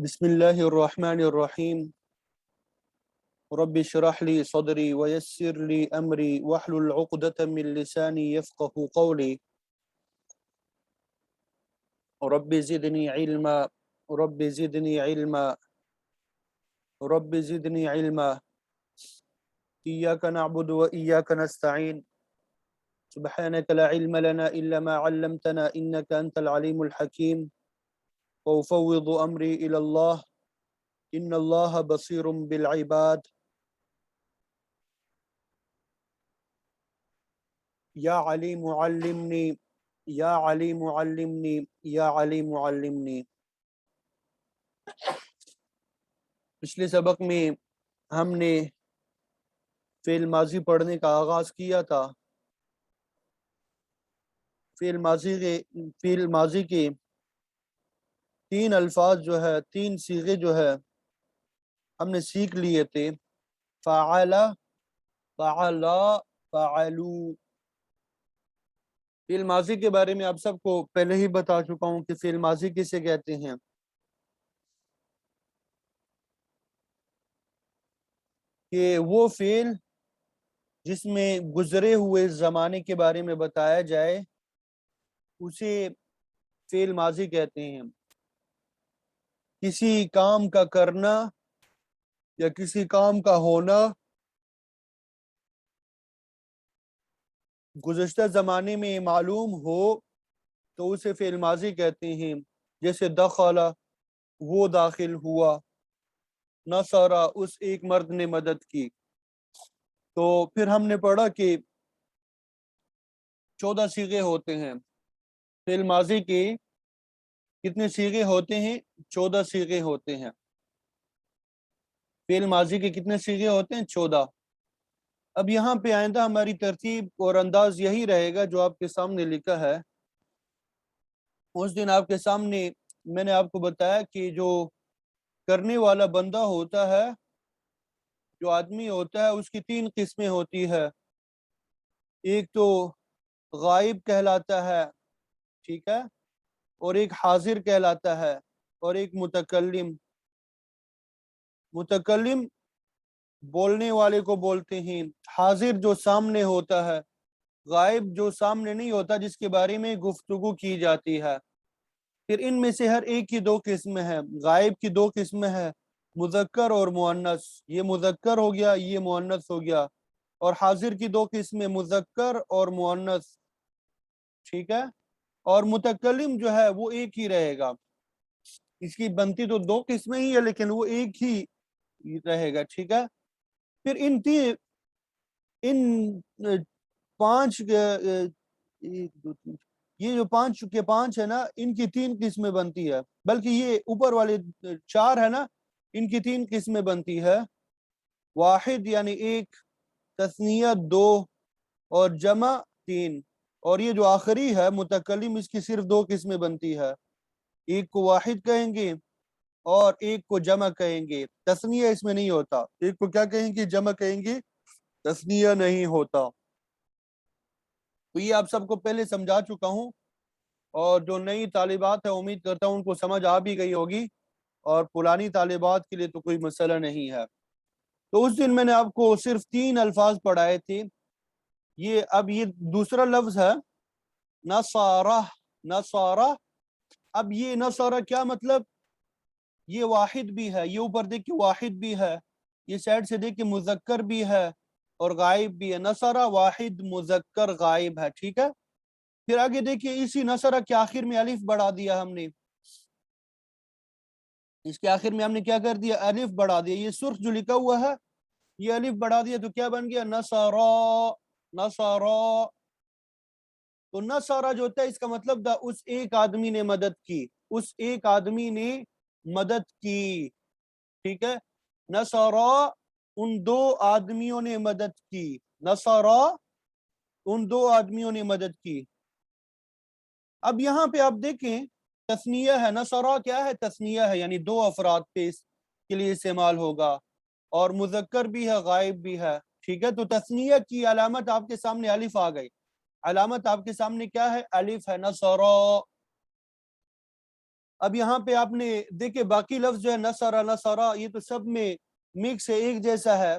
بسم الله الرحمن الرحيم. رب اشرح لي صدري ويسر لي أمري واحلل عقدة من لساني يفقه قولي. رب زدني علما. رب زدني علما. رب زدني علما. إياك نعبد وإياك نستعين. سبحانك لا علم لنا إلا ما علمتنا إنك أنت العليم الحكيم. وأفوض أمري إلى الله إن الله بصير بالعباد. یا علیم علمنی. یا علیم علمنی. یا علیم علمنی. پچھلے سبق میں ہم نے فعل ماضی پڑھنے کا آغاز کیا تھا. فعل ماضی کے تین الفاظ جو ہے، تین صیغے جو ہے ہم نے سیکھ لیے تھے. فعل، فعلا، فعلو. فعل ماضی کے بارے میں آپ سب کو پہلے ہی بتا چکا ہوں کہ فعل ماضی کسے کہتے ہیں. کہ وہ فعل جس میں گزرے ہوئے زمانے کے بارے میں بتایا جائے اسے فعل ماضی کہتے ہیں. کسی کام کا کرنا یا کسی کام کا ہونا گزشتہ زمانے میں معلوم ہو تو اسے فعل ماضی کہتے ہیں. جیسے دخل، وہ داخل ہوا. نصر، اس ایک مرد نے مدد کی. تو پھر ہم نے پڑھا کہ 14 صیغے ہوتے ہیں فعل ماضی کے. کتنے صیغے ہوتے ہیں؟ 14 صیغے ہوتے ہیں. فعل ماضی کے کتنے صیغے ہوتے ہیں؟ 14. اب یہاں پہ آئندہ ہماری ترتیب اور انداز یہی رہے گا جو آپ کے سامنے لکھا ہے. اس دن آپ کے سامنے میں نے آپ کو بتایا کہ جو کرنے والا بندہ ہوتا ہے، جو آدمی ہوتا ہے، اس کی 3 قسمیں ہوتی ہے. ایک تو غائب کہلاتا ہے، ٹھیک ہے، اور ایک حاضر کہلاتا ہے، اور ایک متکلم. متکلم بولنے والے کو بولتے ہیں. حاضر جو سامنے ہوتا ہے. غائب جو سامنے نہیں ہوتا، جس کے بارے میں گفتگو کی جاتی ہے. پھر ان میں سے ہر ایک کی 2 قسمیں ہیں. غائب کی 2 قسمیں ہیں، مذکر اور مؤنث. یہ مذکر ہو گیا، یہ مؤنث ہو گیا. اور حاضر کی 2 قسمیں، مذکر اور مؤنث، ٹھیک ہے. اور متکلم جو ہے وہ ایک ہی رہے گا. اس کی بنتی تو 2 قسمیں ہی ہے لیکن وہ ایک ہی رہے گا، ٹھیک ہے. پھر ان 5 1 2 3 یہ جو 5 کے 5 ہے نا، ان کی 3 قسمیں بنتی ہے. بلکہ یہ اوپر والے 4 ہے نا، ان کی 3 قسمیں بنتی ہے. واحد یعنی 1، تثنیہ 2، اور جمع 3. اور یہ جو آخری ہے متکلم، اس کی صرف 2 قسمیں بنتی ہے. ایک کو واحد کہیں گے اور ایک کو جمع کہیں گے. تثنیہ اس میں نہیں ہوتا. ایک کو کیا کہیں گے؟ جمع کہیں گے، تثنیہ نہیں ہوتا. تو یہ آپ سب کو پہلے سمجھا چکا ہوں، اور جو نئی طالبات ہے امید کرتا ہوں ان کو سمجھ آ بھی گئی ہوگی، اور پرانی طالبات کے لیے تو کوئی مسئلہ نہیں ہے. تو اس دن میں نے آپ کو صرف 3 الفاظ پڑھائے تھے. اب یہ دوسرا لفظ ہے نصارہ. نصارہ. اب یہ نصارہ کیا مطلب؟ یہ واحد بھی ہے، یہ اوپر دیکھیں واحد بھی ہے، یہ سائڈ سے دیکھیں مذکر بھی ہے اور غائب بھی ہے. نصارہ واحد، مذکر، غائب ہے، ٹھیک ہے. پھر آگے دیکھیں اسی نصارہ کے آخر میں الف بڑھا دیا ہم نے. اس کے آخر میں ہم نے کیا کر دیا؟ الف بڑھا دیا. یہ سرخ جو لکھا ہوا ہے یہ الف بڑھا دیا تو کیا بن گیا؟ نصارہ. نصارہ. تو نصارہ جو ہوتا ہے اس کا مطلب تھا اس ایک آدمی نے مدد کی. اس ایک آدمی نے مدد کی، ٹھیک ہے. نصارہ ان 2 آدمیوں نے مدد کی. نصارہ ان 2 آدمیوں نے مدد کی. اب یہاں پہ آپ دیکھیں تثنیہ ہے. نصارہ کیا ہے؟ تثنیہ ہے، یعنی 2 افراد پہ اس کے لیے استعمال ہوگا، اور مذکر بھی ہے، غائب بھی ہے، ٹھیک ہے. تو تثنیہ کی علامت آپ کے سامنے الف آ گئی. علامت آپ کے سامنے کیا ہے؟ الف ہے. نصارہ. اب یہاں پہ آپ نے دیکھے باقی لفظ جو ہے نصرہ نصرہ یہ تو سب میں مکس ہے، ایک جیسا ہے،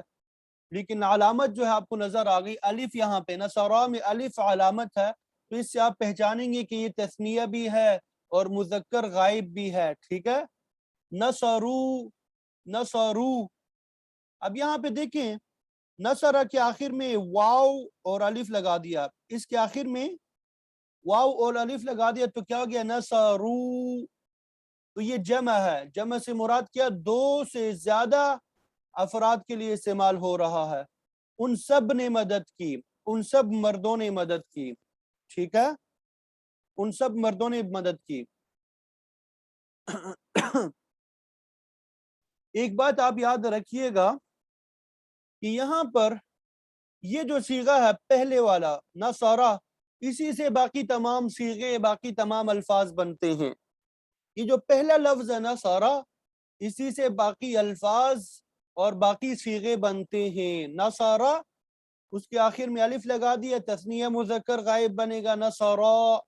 لیکن علامت جو ہے آپ کو نظر آ گئی الف، یہاں پہ نصرہ میں الف علامت ہے، تو اس سے آپ پہچانیں گے کہ یہ تثنیہ بھی ہے اور مذکر غائب بھی ہے، ٹھیک ہے؟ نصرو نصرو. اب یہاں پہ دیکھیں نصرہ کے آخر میں واو اور الف لگا دیا، اس کے آخر میں واو اور الف لگا دیا تو کیا ہو گیا نصرو. تو یہ جمع ہے، جمع سے مراد کیا؟ دو سے زیادہ افراد کے لیے استعمال ہو رہا ہے. ان سب نے مدد کی، ان سب مردوں نے مدد کی، ٹھیک ہے؟ ان سب مردوں نے مدد کی. ایک بات آپ یاد رکھیے گا کہ یہاں پر یہ جو صیغہ ہے پہلے والا نصرہ، اسی سے باقی تمام صیغے، باقی تمام الفاظ بنتے ہیں. یہ جو پہلا لفظ ہے نصرہ، اسی سے باقی الفاظ اور باقی صیغے بنتے ہیں. نصرہ اس کے آخر میں الف لگا دیا، تثنیہ مذکر غائب بنے گا نصرہ.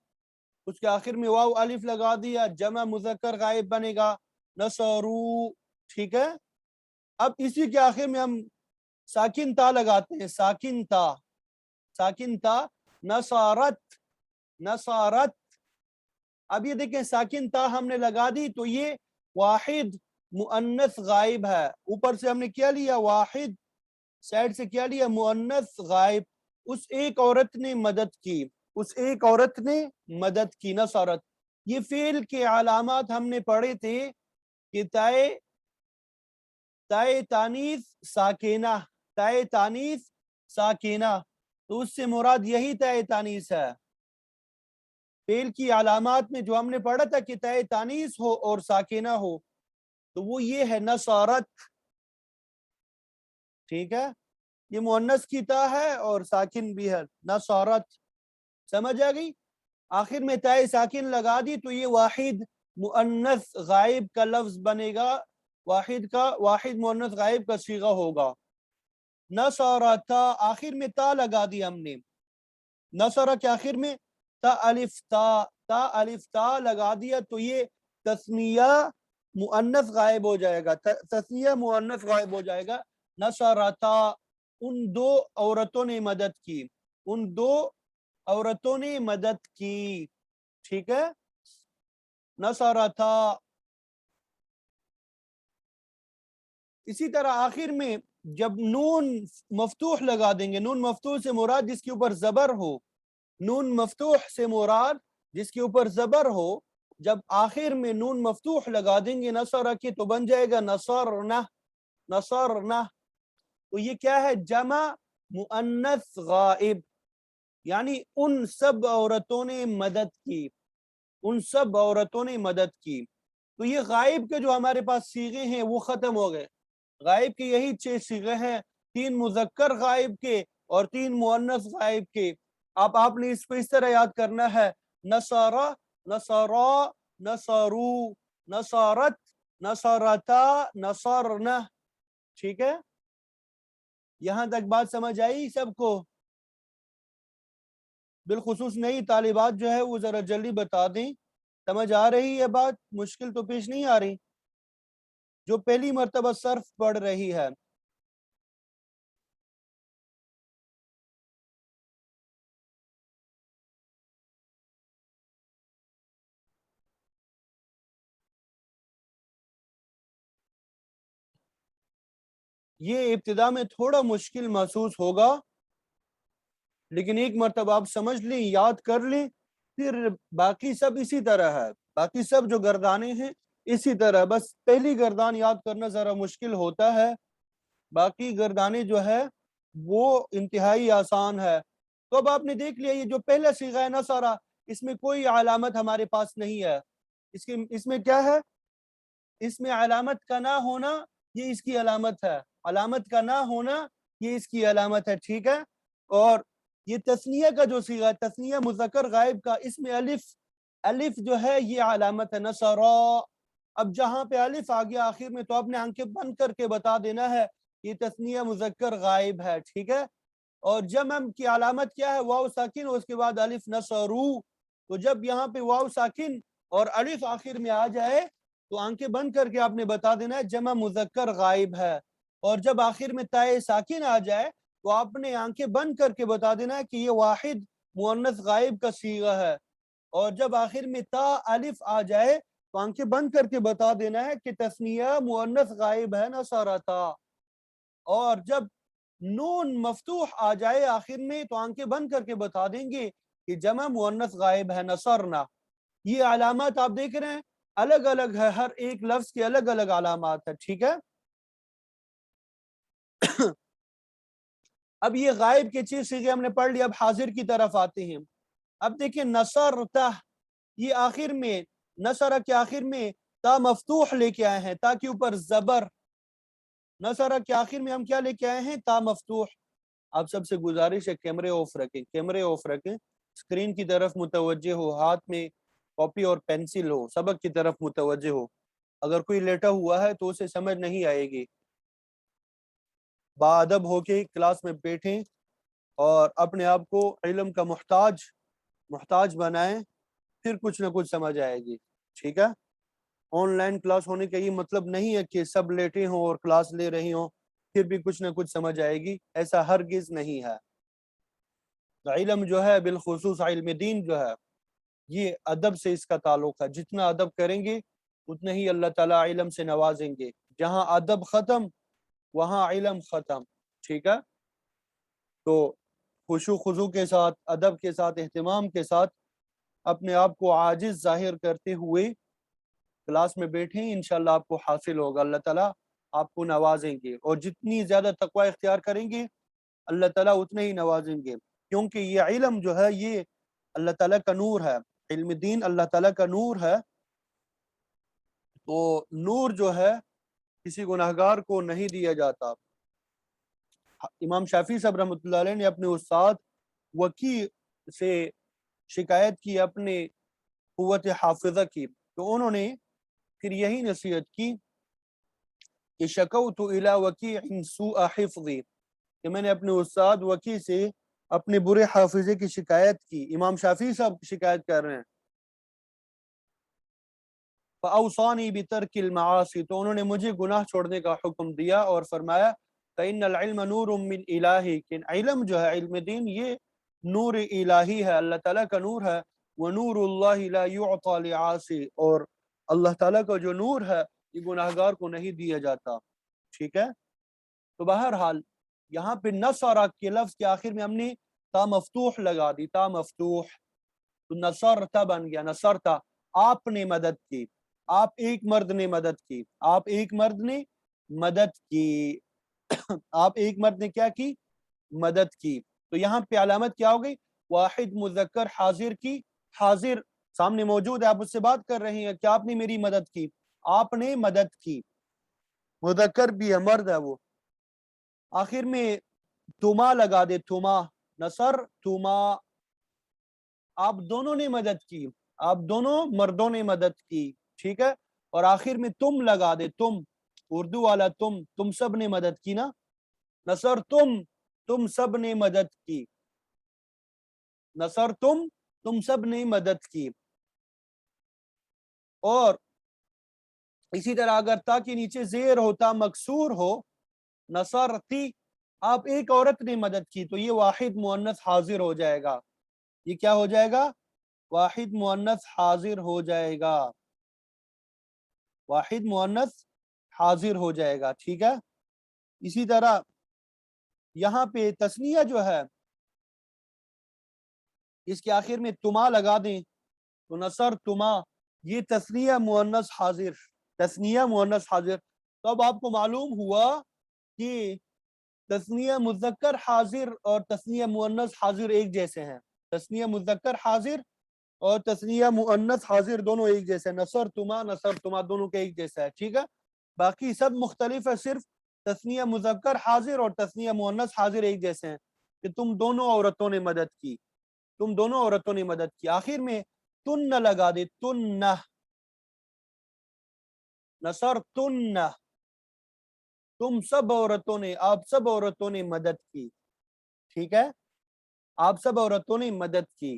اس کے آخر میں واو الف لگا دیا، جمع مذکر غائب بنے گا نصرو، ٹھیک ہے؟ اب اسی کے آخر میں ہم ساکن تا لگاتے ہیں، ساکن تا، ساکن تا نصارت، نصارت. اب یہ دیکھیں ساکن تا ہم نے لگا دی تو یہ واحد مؤنث غائب ہے. اوپر سے ہم نے کیا لیا؟ واحد. سائڈ سے کیا لیا؟ مؤنث غائب. اس ایک عورت نے مدد کی، اس ایک عورت نے مدد کی، نصرت. یہ فعل کے علامات ہم نے پڑھے تھے کہ تائے، تائے تانیث ساکینہ، تائے تانیث ساکینہ، تو اس سے مراد یہی تائے تانیث ہے. فعل کی علامات میں جو ہم نے پڑھا تھا کہ تائے تانیث ہو اور ساکینہ ہو، تو وہ یہ ہے نصارت، ٹھیک ہے؟ یہ مؤنث کی تا ہے اور ساکن بھی ہے، نصارت. سمجھ آ گئی؟ آخر میں تائے ساکن لگا دی تو یہ واحد مؤنث غائب کا لفظ بنے گا، واحد کا، واحد مؤنث غائب کا صیغہ ہوگا. نصرتا آخر میں تا لگا دی ہم نے، نصرہ کے آخر میں تا الف تا، تا الف تا لگا دیا تو یہ تثنیہ مؤنث غائب ہو جائے گا، تثنیہ مؤنث غائب ہو جائے گا. نصرتا ان دو عورتوں نے مدد کی، ان دو عورتوں نے مدد کی، ٹھیک ہے؟ نصرتا. اسی طرح آخر میں جب نون مفتوح لگا دیں گے، نون مفتوح سے مراد جس کے اوپر زبر ہو، نون مفتوح سے مراد جس کے اوپر زبر ہو، جب آخر میں نون مفتوح لگا دیں گے نصرہ کی تو بن جائے گا نصرنا، نصرنا. تو یہ کیا ہے؟ جمع مؤنث غائب، یعنی ان سب عورتوں نے مدد کی، ان سب عورتوں نے مدد کی. تو یہ غائب کے جو ہمارے پاس صیغے ہیں وہ ختم ہو گئے. غائب کے یہی 6 صیغے ہیں، 3 مذکر غائب کے اور 3 مؤنث غائب کے. آپ نے اس کو اس طرح یاد کرنا ہے، نصارہ، نصارا، نصارو، نصارت، نصارتا، نصرنا، ٹھیک ہے؟ یہاں تک بات سمجھ آئی سب کو؟ بالخصوص نئی طالبات جو ہے وہ ذرا جلدی بتا دیں، سمجھ آ رہی ہے بات؟ مشکل تو پیش نہیں آ رہی جو پہلی مرتبہ صرف پڑھ رہی ہے؟ یہ ابتدا میں تھوڑا مشکل محسوس ہوگا، لیکن ایک مرتبہ آپ سمجھ لیں، یاد کر لیں، پھر باقی سب اسی طرح ہے، باقی سب جو گردانے ہیں اسی طرح. بس پہلی گردان یاد کرنا ذرا مشکل ہوتا ہے، باقی گردانے جو ہے وہ انتہائی آسان ہے. تو اب آپ نے دیکھ لیا یہ جو پہلا صیغہ ہے نصرہ، اس میں کوئی علامت ہمارے پاس نہیں ہے. اس میں کیا ہے؟ اس میں علامت کا نہ ہونا یہ اس کی علامت ہے، علامت کا نہ ہونا یہ اس کی علامت ہے، ٹھیک ہے؟ اور یہ تثنیہ کا جو صیغہ ہے، تثنیہ مذکر غائب کا، اس میں الف، الف جو ہے یہ علامت ہے نصرا. اب جہاں پہ الف آ گیا آخر میں تو آپ نے آنکھیں بند کر کے بتا دینا ہے یہ تثنیہ مذکر غائب ہے، ٹھیک ہے؟ اور جمع کی علامت کیا ہے؟ واو ساکن اور اس کے بعد الف، نصرو. تو جب یہاں پہ واو ساکن اور الف آخر میں آ جائے تو آنکھیں بند کر کے آپ نے بتا دینا ہے جمع مذکر غائب ہے، اور جب آخر میں تائے ساکن آ جائے تو آپ نے آنکھیں بند کر کے بتا دینا ہے کہ یہ واحد مؤنث غائب کا صیغہ ہے، اور جب آخر میں تا الف آ جائے تو آنکھیں بند کر کے بتا دینا ہے کہ تثنیہ مؤنث غائب ہے نصرتا، اور جب نون مفتوح آ جائے آخر میں تو آنکھیں بند کر کے بتا دیں گے کہ جمع مؤنث غائب ہے نصرنا۔ یہ علامات آپ دیکھ رہے ہیں الگ الگ ہے، ہر ایک لفظ کے الگ الگ علامات ہے، ٹھیک ہے۔ اب یہ غائب کی چیز صیغے ہم نے پڑھ لی، اب حاضر کی طرف آتے ہیں۔ اب دیکھیں نصرتہ، یہ آخر میں نصرہ کے آخر میں تا مفتوح لے کے آئے ہیں، تا کے اوپر زبر، نصرہ کے آخر میں ہم کیا لے کے آئے ہیں؟ تا مفتوح۔ آپ سب سے گزارش ہے کیمرے آف رکھیں، کیمرے آف رکھیں، اسکرین کی طرف متوجہ ہو، ہاتھ میں کاپی اور پینسل ہو، سبق کی طرف متوجہ ہو۔ اگر کوئی لیٹا ہوا ہے تو اسے سمجھ نہیں آئے گی۔ باادب ہو کے کلاس میں بیٹھیں اور اپنے آپ کو علم کا محتاج بنائیں، پھر کچھ نہ کچھ سمجھ آئے گی، ٹھیک ہے۔ آن لائن کلاس ہونے کا یہ مطلب نہیں ہے کہ سب لیٹے ہوں اور کلاس لے رہی ہوں پھر بھی کچھ نہ کچھ سمجھ آئے گی، ایسا ہرگز نہیں ہے۔ علم جو ہے بالخصوص علم دین جو ہے یہ ادب سے اس کا تعلق ہے، جتنا ادب کریں گے اتنا ہی اللہ تعالیٰ علم سے نوازیں گے، جہاں ادب ختم وہاں علم ختم، ٹھیک ہے۔ تو خشوع خضوع کے ساتھ، ادب کے ساتھ، اہتمام کے ساتھ اپنے آپ کو عاجز ظاہر کرتے ہوئے کلاس میں بیٹھیں، انشاءاللہ آپ کو حاصل ہوگا، اللہ تعالیٰ آپ کو نوازیں گے، اور جتنی زیادہ تقوی اختیار کریں گے اللہ تعالیٰ اتنے ہی نوازیں گے، کیونکہ یہ علم جو ہے یہ اللہ تعالیٰ کا نور ہے، علم دین اللہ تعالیٰ کا نور ہے، تو نور جو ہے کسی گناہگار کو نہیں دیا جاتا۔ امام شافعی صاحب رحمۃ اللہ علیہ نے اپنے استاد وکی سے شکایت کی اپنے قوت حافظہ کی، تو انہوں نے پھر یہی نصیحت کی کہ شکوت الی وکیع سوء حفظی، کہ میں نے اپنے استاد وکی سے اپنے برے حافظے کی شکایت کی۔ امام شافعی صاحب شکایت کر رہے ہیں، فاوصانی بترک المعاصی، تو انہوں نے مجھے گناہ چھوڑنے کا حکم دیا اور فرمایا فإن العلم نور من الہی، کہ علم جو ہے علم دین یہ نور الہی ہے، اللہ تعالیٰ کا نور ہے، ونور اللہ لا یعطى لعاصی، اور اللہ تعالیٰ کا جو نور ہے یہ گناہگار کو نہیں دیا جاتا، ٹھیک ہے۔ تو بہرحال یہاں پہ نصرہ کے لفظ کے آخر میں ہم نے تا مفتوح لگا دی، تا مفتوح، تو نصرتا بن گیا، نصرتا، آپ نے مدد کی، آپ ایک مرد نے مدد کی، آپ ایک مرد نے مدد کی، آپ ایک مرد نے کیا کی؟ مدد کی۔ تو یہاں پہ علامت کیا ہو گئی؟ واحد مذکر حاضر کی، حاضر سامنے موجود ہے، آپ اس سے بات کر رہے ہیں کہ آپ نے میری مدد کی، آپ نے مدد کی، مذکر بھی ہے، مرد ہے وہ، آخر میں تما لگا دے، تما، نصر تما، آپ دونوں نے مدد کی، آپ دونوں مردوں نے مدد کی، ٹھیک ہے، اور آخر میں تم لگا دے، تم، اردو والا تم سب نے مدد کی نا، نصر تم سب نے مدد کی، نصر تم سب نے مدد کی۔ اور اسی طرح اگر تا کے نیچے زیر ہوتا مکسور ہو، نصرتی، آپ ایک عورت نے مدد کی، تو یہ واحد مؤنث حاضر ہو جائے گا، یہ کیا ہو جائے گا؟ واحد مؤنث حاضر ہو جائے گا، واحد مؤنث حاضر ہو جائے گا، ٹھیک ہے۔ اسی طرح یہاں پہ تثنیہ جو ہے اس کے آخر میں تما لگا دیں تو نصر تما، یہ تثنیہ مؤنث حاضر، تثنیہ مؤنث حاضر۔ تو اب آپ کو معلوم ہوا کہ تثنیہ مذکر حاضر اور تثنیہ مؤنث حاضر ایک جیسے ہیں، تثنیہ مذکر حاضر اور تثنیہ مؤنث حاضر دونوں ایک جیسے ہیں، نصر تما دونوں کے ایک جیسا ہے، ٹھیک ہے۔ باقی سب مختلف ہے، صرف تثنیہ مذکر حاضر اور تثنیہ مؤنث حاضر ایک جیسے ہیں، کہ تم دونوں عورتوں نے مدد کی، تم دونوں عورتوں نے مدد کی، آخر میں تن لگا دے، تن، نصر تن، تم سب عورتوں نے، آپ سب عورتوں نے مدد کی، ٹھیک ہے، آپ سب عورتوں نے مدد کی۔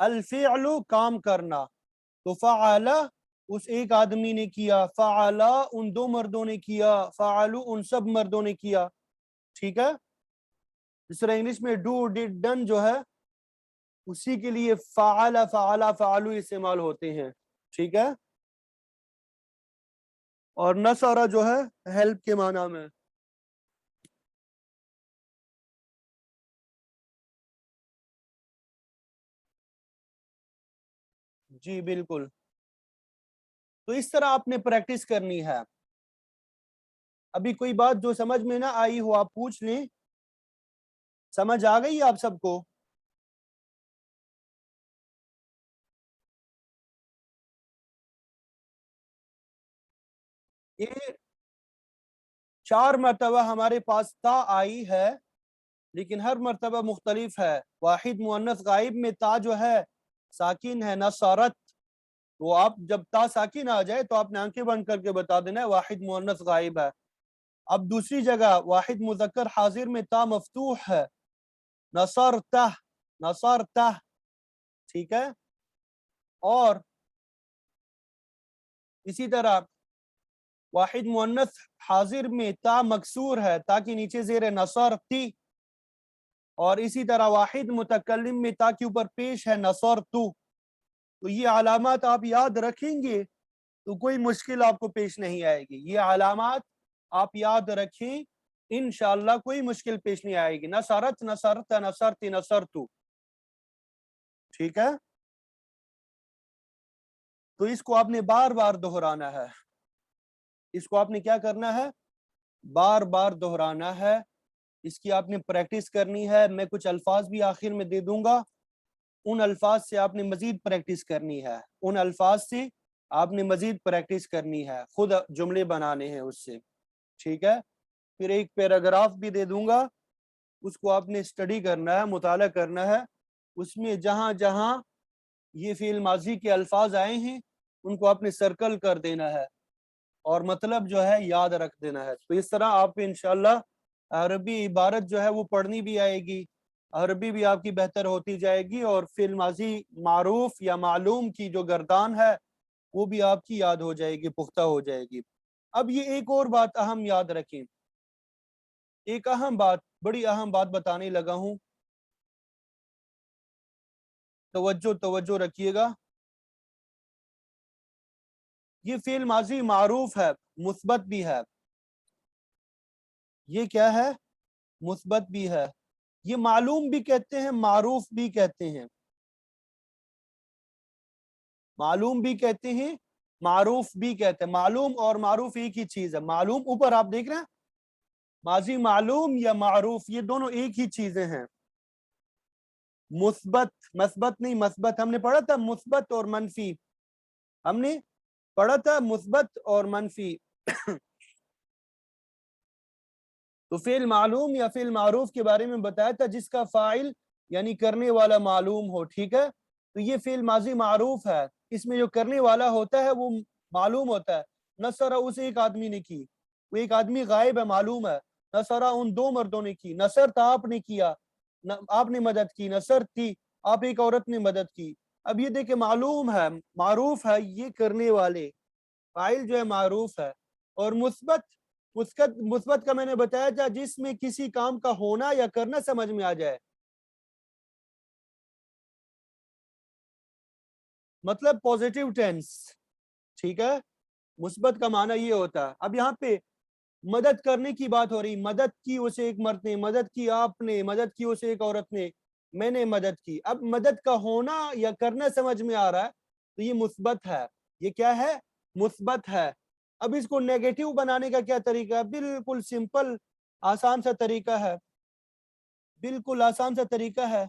الفعل کام کرنا، تو فعلا اس ایک آدمی نے کیا، فعلا ان دو مردوں نے کیا، فعلو ان سب مردوں نے کیا، ٹھیک ہے. جس طرح انگلش میں ڈو ڈڈ ڈن جو ہے اسی کے لیے فعل فعلا فعلو استعمال ہوتے ہیں، ٹھیک ہے. اور نصر جو ہے ہیلپ کے معنی میں. جی بالکل. تو اس طرح آپ نے پریکٹس کرنی ہے. ابھی کوئی بات جو سمجھ میں نہ آئی ہو آپ پوچھ لیں. سمجھ آ گئی آپ سب کو؟ یہ 4 مرتبہ ہمارے پاس تا آئی ہے، لیکن ہر مرتبہ مختلف ہے. واحد مؤنث غائب میں تا جو ہے ساکن ہے، نصرت. تو آپ جب تا ساکن آ جائے تو آپ نے آنکھیں بند کر کے بتا دینا ہے واحد مؤنث غائب ہے. اب دوسری جگہ واحد مذکر حاضر میں تا مفتوح ہے، نصرتہ نصرتہ، ٹھیک ہے. اور اسی طرح واحد مؤنث حاضر میں تا مکسور ہے، تا کے نیچے زیر نصرتی. اور اسی طرح واحد متکلم میں تا کے اوپر پیش ہے نصرتو. تو یہ علامات آپ یاد رکھیں گے تو کوئی مشکل آپ کو پیش نہیں آئے گی. یہ علامات آپ یاد رکھیں، انشاءاللہ کوئی مشکل پیش نہیں آئے گی. نصرت نصرت نصرتی نصرتو، ٹھیک ہے. تو اس کو آپ نے بار بار دہرانا ہے. اس کو آپ نے کیا کرنا ہے؟ بار بار دہرانا ہے. اس کی آپ نے پریکٹس کرنی ہے. میں کچھ الفاظ بھی آخر میں دے دوں گا، ان الفاظ سے آپ نے مزید پریکٹس کرنی ہے. ان الفاظ سے آپ نے مزید پریکٹس کرنی ہے، خود جملے بنانے ہیں اس سے، ٹھیک ہے. پھر ایک پیراگراف بھی دے دوں گا، اس کو آپ نے اسٹڈی کرنا ہے، مطالعہ کرنا ہے. اس میں جہاں جہاں یہ فعل ماضی کے الفاظ آئے ہیں ان کو آپ نے سرکل کر دینا ہے اور مطلب جو ہے یاد رکھ دینا ہے. تو اس طرح آپ انشاءاللہ عربی عبارت جو ہے وہ پڑھنی بھی آئے گی، عربی بھی آپ کی بہتر ہوتی جائے گی، اور فعل ماضی معروف یا معلوم کی جو گردان ہے وہ بھی آپ کی یاد ہو جائے گی، پختہ ہو جائے گی. اب یہ ایک اور بات اہم یاد رکھیں، ایک اہم بات، بڑی اہم بات بتانے لگا ہوں، توجہ توجہ رکھیے گا. یہ فعل ماضی معروف ہے، مثبت بھی ہے. یہ کیا ہے؟ مثبت بھی ہے. یہ معلوم بھی کہتے ہیں، معروف بھی کہتے ہیں. معلوم بھی کہتے ہیں، معروف بھی کہتے ہیں. معلوم اور معروف ایک ہی چیز ہے. معلوم اوپر آپ دیکھ رہے ہیں، ماضی معلوم یا معروف یہ دونوں ایک ہی چیزیں ہیں. مثبت، مثبت نہیں، مثبت ہم نے پڑھا تھا، مثبت اور منفی ہم نے پڑھا تھا، مثبت اور منفی. تو فعل معلوم یا فعل معروف کے بارے میں بتایا تھا جس کا فاعل یعنی کرنے والا معلوم ہو، ٹھیک ہے. تو یہ فعل ماضی معروف ہے، اس میں جو کرنے والا ہوتا ہے وہ معلوم ہوتا ہے. نصرہ اس ایک آدمی نے کی، وہ ایک آدمی غائب ہے، معلوم ہے. نصرہ ان دو مردوں نے کی، نصر تھا آپ نے کیا، آپ نے مدد کی. نصر تھی آپ ایک عورت نے مدد کی. اب یہ دیکھیں معلوم ہے، معروف ہے، یہ کرنے والے، فاعل جو ہے معروف ہے. اور مثبت، مثبت کا میں نے بتایا تھا جس میں کسی کام کا ہونا یا کرنا سمجھ میں آ جائے، مطلب پوزیٹیو ٹینس، ٹھیک ہے. مثبت کا معنی یہ ہوتا ہے. اب یہاں پہ مدد کرنے کی بات ہو رہی، مدد کی اسے ایک مرد نے، مدد کی آپ نے، مدد کی اسے ایک عورت نے، میں نے مدد کی. اب مدد کا ہونا یا کرنا سمجھ میں آ رہا ہے تو یہ مثبت ہے. یہ کیا ہے؟ مثبت ہے. اب اس کو نیگیٹو بنانے کا کیا طریقہ ہے؟ بالکل سمپل آسان سا طریقہ ہے، بالکل آسان سا طریقہ ہے.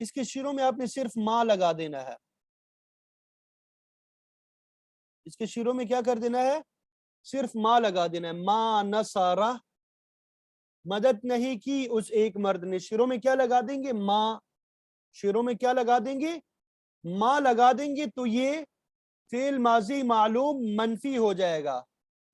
اس کے شروع میں آپ نے صرف ماں لگا دینا ہے. اس کے شروع میں کیا کر دینا ہے؟ صرف ماں لگا دینا ہے. ماں نصارہ، مدد نہیں کی اس ایک مرد نے. شروع میں کیا لگا دیں گے؟ ماں. شروع میں کیا لگا دیں گے؟ ماں لگا دیں گے. تو یہ فعل ماضی معلوم منفی ہو جائے گا.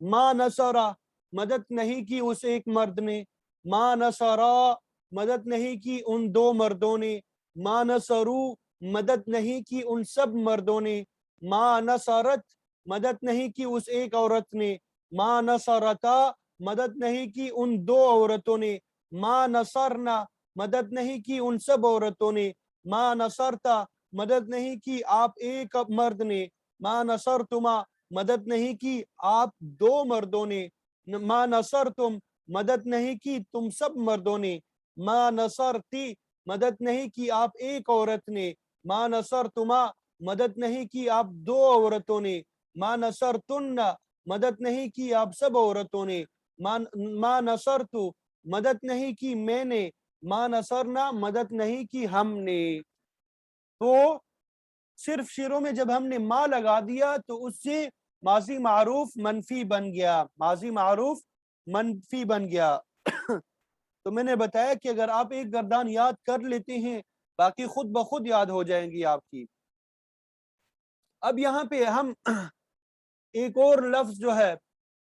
ماں نصرہ، مدد نہیں کی اس ایک مرد نے. ماں نصرہ، مدد نہیں کی ان دو مردوں نے. ماں نصرو، مدد نہیں کی ان سب مردوں نے، ما نصرت مدد نہیں کی اس ایک عورت نے، ما نصرتا مدد نہیں کی ان دو عورتوں نے، ما نصرنا مدد نہیں کی ان سب عورتوں نے، ما نصرتا مدد نہیں کی آپ ایک مرد نے، ما نصرتما مدد نہیں کی آپ دو مردوں نے، ما نصرتم مدد نہیں کی تم سب مردوں نے، ما نصرتی مدد نہیں کی آپ ایک عورت نے، ما نصرتما مدد نہیں کی آپ دو عورتوں نے، ما نصرتن مدد نہیں کی آپ سب عورتوں نے، ما نصرتو مدد نہیں کی میں نے، ما نصرنا مدد نہیں کی ہم نے۔ تو صرف شیروں میں جب ہم نے ما لگا دیا تو اس سے ماضی معروف منفی بن گیا، ماضی معروف منفی بن گیا۔ تو میں نے بتایا کہ اگر آپ ایک گردان یاد کر لیتے ہیں باقی خود بخود یاد ہو جائیں گی آپ کی۔ اب یہاں پہ ہم ایک اور لفظ جو ہے،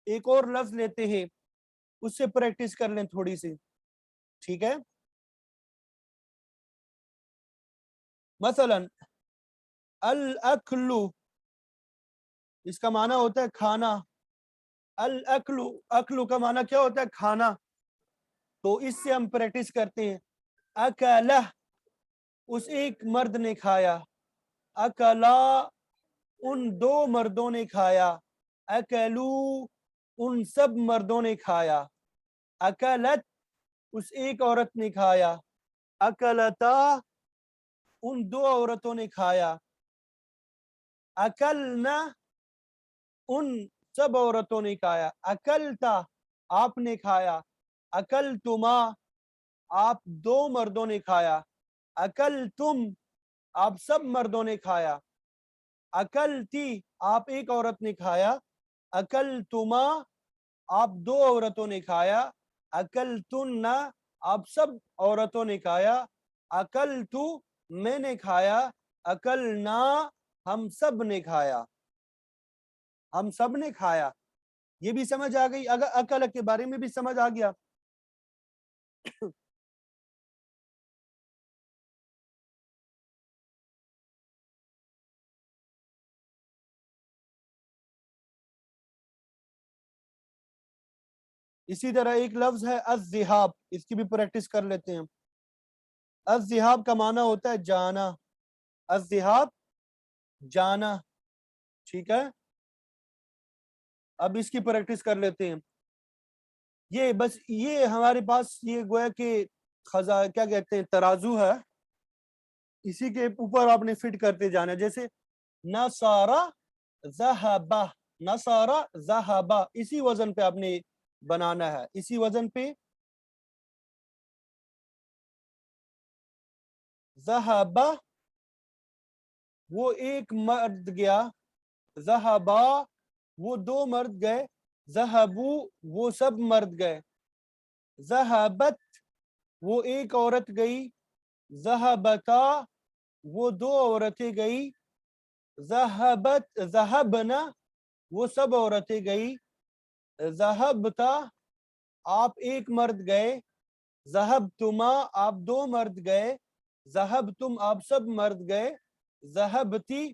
ایک اور لفظ لیتے ہیں، اس سے پریکٹس کر لیں تھوڑی سی، ٹھیک ہے؟ مثلا الاکل، اس کا معنی ہوتا ہے کھانا، الاکل، اکلو کا معنی کیا ہوتا ہے؟ کھانا۔ تو اس سے ہم پریکٹس کرتے ہیں، اکلہ اس ایک مرد نے کھایا، اکلا ان دو مردوں نے کھایا، اکلو ان سب مردوں نے کھایا، اکلت اس ایک عورت نے کھایا، اکلتا ان دو عورتوں نے کھایا، اکلنا ان سب عورتوں نے کھایا، اکلتا آپ نے کھایا، اکلتما آپ دو مردوں نے کھایا، اکلتم آپ سب مردوں نے کھایا، اکلتی آپ ایک عورت نے کھایا، اکلتما آپ دو عورتوں نے کھایا، اکلتن آپ سب عورتوں نے کھایا، اکلتو میں نے کھایا، اکلنا ہم سب نے کھایا، ہم سب نے کھایا۔ یہ بھی سمجھ آ گئی؟ اگر اکل کے بارے میں بھی سمجھ آ گیا؟ اسی طرح ایک لفظ ہے الذہاب، اس کی بھی پریکٹس کر لیتے ہیں۔ الذہاب کا معنی ہوتا ہے جانا، الذہاب جانا، ٹھیک ہے؟ اب اس کی پریکٹس کر لیتے ہیں۔ یہ بس یہ ہمارے پاس یہ گویا کہ کیا کہتے ہیں ترازو ہے، اسی کے اوپر آپ نے فٹ کرتے جانا، جیسے نصارہ ذہبہ، نصارہ ذہبہ، اسی وزن پہ آپ نے بنانا ہے، اسی وزن پہ ذہبہ وہ ایک مرد گیا، ذہبا وہ دو مرد گئے، ذہبو وہ سب مرد گئے، ذہبت وہ ایک عورت گئی، ذہبتا وہ دو عورتیں گئی، ذہبت ذہبنا وہ سب عورتیں گئی، ذہبتا آپ ایک مرد گئے، ذہبتما آپ دو مرد گئے، ذہبتم آپ سب مرد گئے، ذہبتی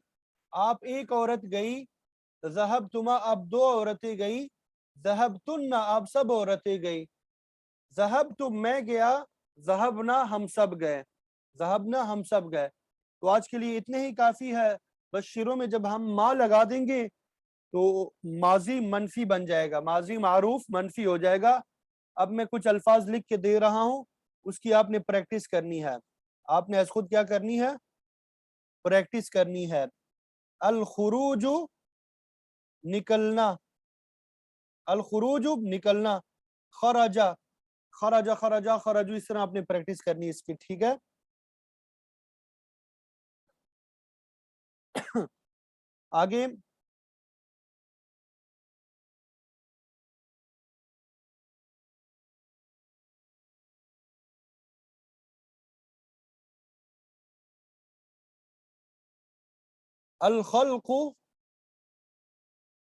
آپ ایک عورت گئی، ذہبتما آپ دو عورتیں گئی، ذہبتن آپ سب عورتیں گئی، ذہبتم میں گیا، ذہبنا ہم سب گئے، ذہبنا ہم سب گئے۔ تو آج کے لیے اتنے ہی کافی ہے، بس شروع میں جب ہم ما لگا دیں گے تو ماضی منفی بن جائے گا، ماضی معروف منفی ہو جائے گا۔ اب میں کچھ الفاظ لکھ کے دے رہا ہوں، اس کی آپ نے پریکٹس کرنی ہے، آپ نے از خود کیا کرنی ہے؟ پریکٹس کرنی ہے۔ الخروج نکلنا، الخروج نکلنا، خرجا خرجا خرجا خرجو، اس طرح آپ نے پریکٹس کرنی ہے اس کی، ٹھیک ہے؟ آگے الخلق،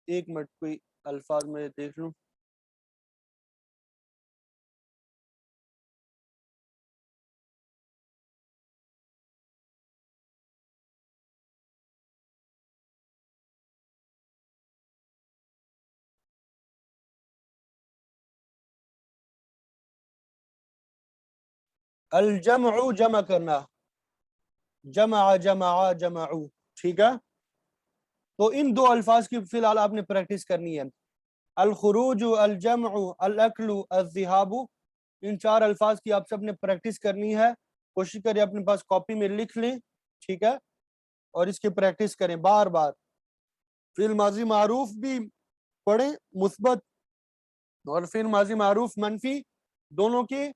ایک منٹ کوئی الفاظ میں دیکھ لوں، الجمع جمع کرنا، جمع جمع جمعو، ٹھیک ہے؟ تو ان دو الفاظ کی فی الحال آپ نے پریکٹس کرنی ہے، الخروج، الجمع، الاکل، الذہاب، ان 4 الفاظ کی آپ سب نے پریکٹس کرنی ہے۔ کوشش کریں اپنے پاس کاپی میں لکھ لیں، ٹھیک ہے، اور اس کی پریکٹس کریں بار بار۔ فعل ماضی معروف بھی پڑھیں، مثبت اور فعل ماضی معروف منفی دونوں کے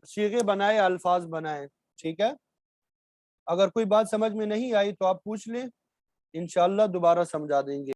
صیغے بنائے، الفاظ بنائے، ٹھیک ہے؟ اگر کوئی بات سمجھ میں نہیں آئی تو آپ پوچھ لیں، انشاءاللہ دوبارہ سمجھا دیں گے۔